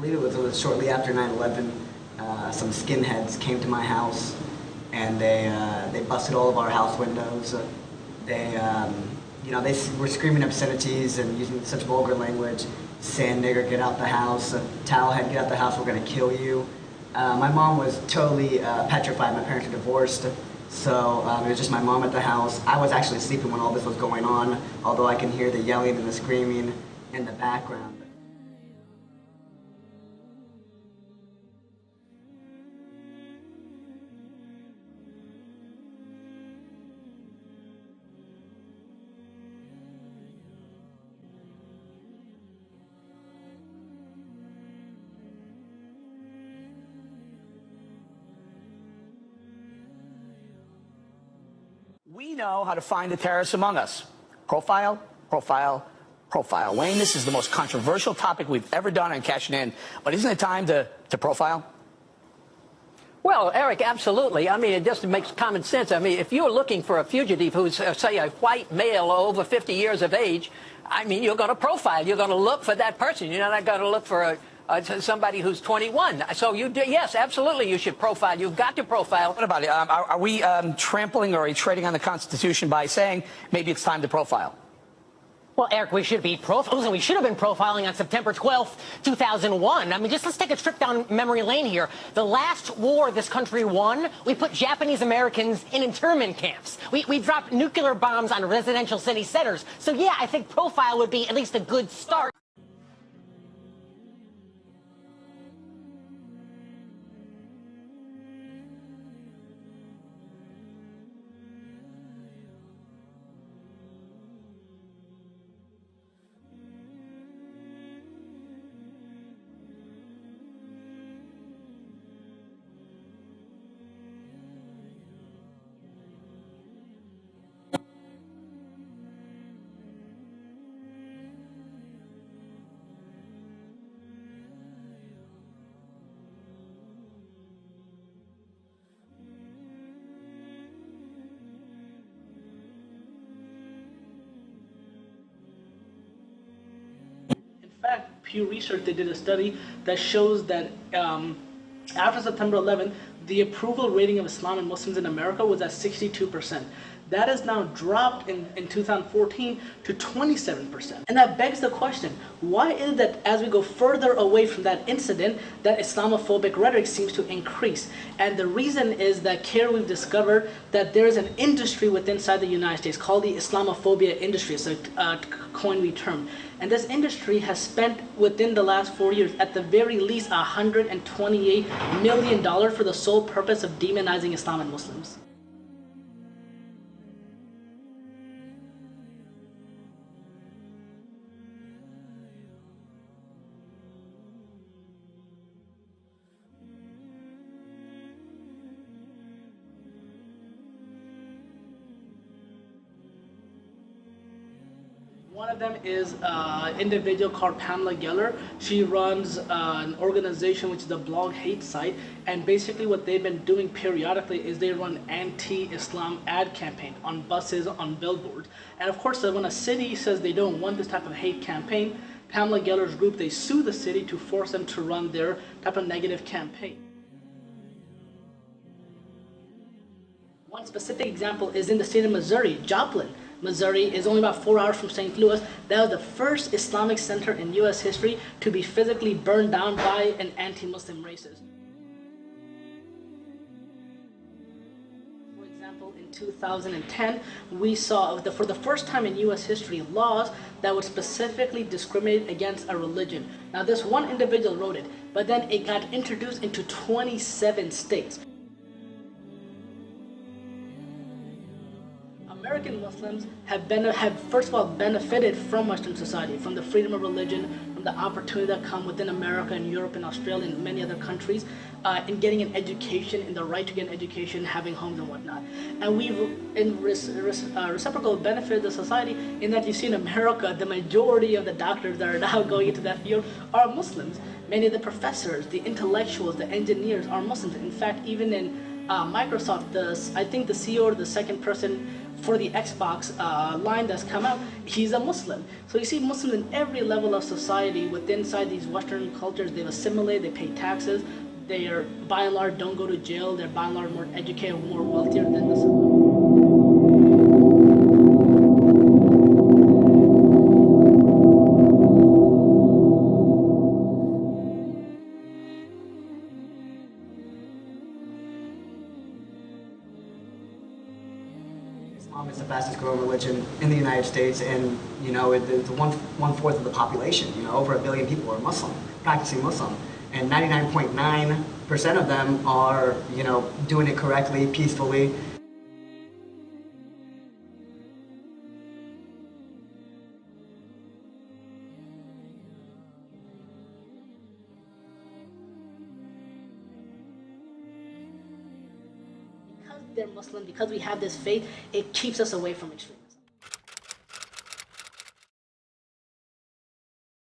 believe it was shortly after 9/11. Some skinheads came to my house, and they busted all of our house windows. They were screaming obscenities and using such vulgar language, saying, "Nigger, get out the house," "Towelhead, get out the house, we're gonna kill you." My mom was totally petrified. My parents were divorced, so it was just my mom at the house. I was actually sleeping when all this was going on, although I can hear the yelling and the screaming in the background. We know how to find the terrorists among us. Profile, profile, profile. Wayne, this is the most controversial topic we've ever done on Cashing In, but isn't it time to profile? Well, Eric, absolutely. I mean, it just makes common sense. I mean, if you're looking for a fugitive who's, say, a white male over 50 years of age, I mean, you're going to profile. You're going to look for that person. You're not going to look for somebody who's 21. So yes, absolutely, you should profile. You've got to profile. What about it? Are we trampling or treading on the Constitution by saying maybe it's time to profile? Well, Eric, we should be we should have been profiling on September 12th, 2001. I mean, let's take a trip down memory lane here. The last war this country won, we put Japanese Americans in internment camps. We dropped nuclear bombs on residential city centers. So, yeah, I think profile would be at least a good start. Pew Research, they did a study that shows that after September 11th, the approval rating of Islam and Muslims in America was at 62%. That has now dropped in 2014 to 27%. And that begs the question, why is it that as we go further away from that incident, that Islamophobic rhetoric seems to increase? And the reason is that here we've discovered that there is an industry within inside the United States called the Islamophobia industry. It's a coin we term. And this industry has spent within the last 4 years at the very least $128 million for the sole purpose of demonizing Islam and Muslims. One of them is an individual called Pamela Geller. She runs an organization which is a blog hate site, and basically what they've been doing periodically is they run anti-Islam ad campaign on buses, on billboards. And of course, when a city says they don't want this type of hate campaign, Pamela Geller's group, they sue the city to force them to run their type of negative campaign. One specific example is in the state of Missouri, Joplin. Missouri is only about 4 hours from St. Louis. That was the first Islamic center in U.S. history to be physically burned down by an anti-Muslim racist. For example, in 2010, we saw, for the first time in U.S. history, laws that would specifically discriminate against a religion. Now, this one individual wrote it, but then it got introduced into 27 states. American Muslims have first of all benefited from Western society, from the freedom of religion, from the opportunity that come within America and Europe and Australia and many other countries in getting an education, in the right to get an education, having homes and whatnot. And we've in reciprocal benefited the society in that you see in America, the majority of the doctors that are now going into that field are Muslims. Many of the professors, the intellectuals, the engineers are Muslims. In fact, even in Microsoft, I think the CEO or the second person for the Xbox line that's come out, he's a Muslim. So you see Muslims in every level of society inside these Western cultures. They've assimilated, they pay taxes, they are by and large don't go to jail, they're by and large more educated, more wealthier than the Islam is the fastest growing religion in the United States, and you know it's one fourth of the population. You know, over 1 billion people are Muslim, practicing Muslim, and 99.9% of them are doing it correctly, peacefully. Because they're Muslim, because we have this faith, it keeps us away from extremism.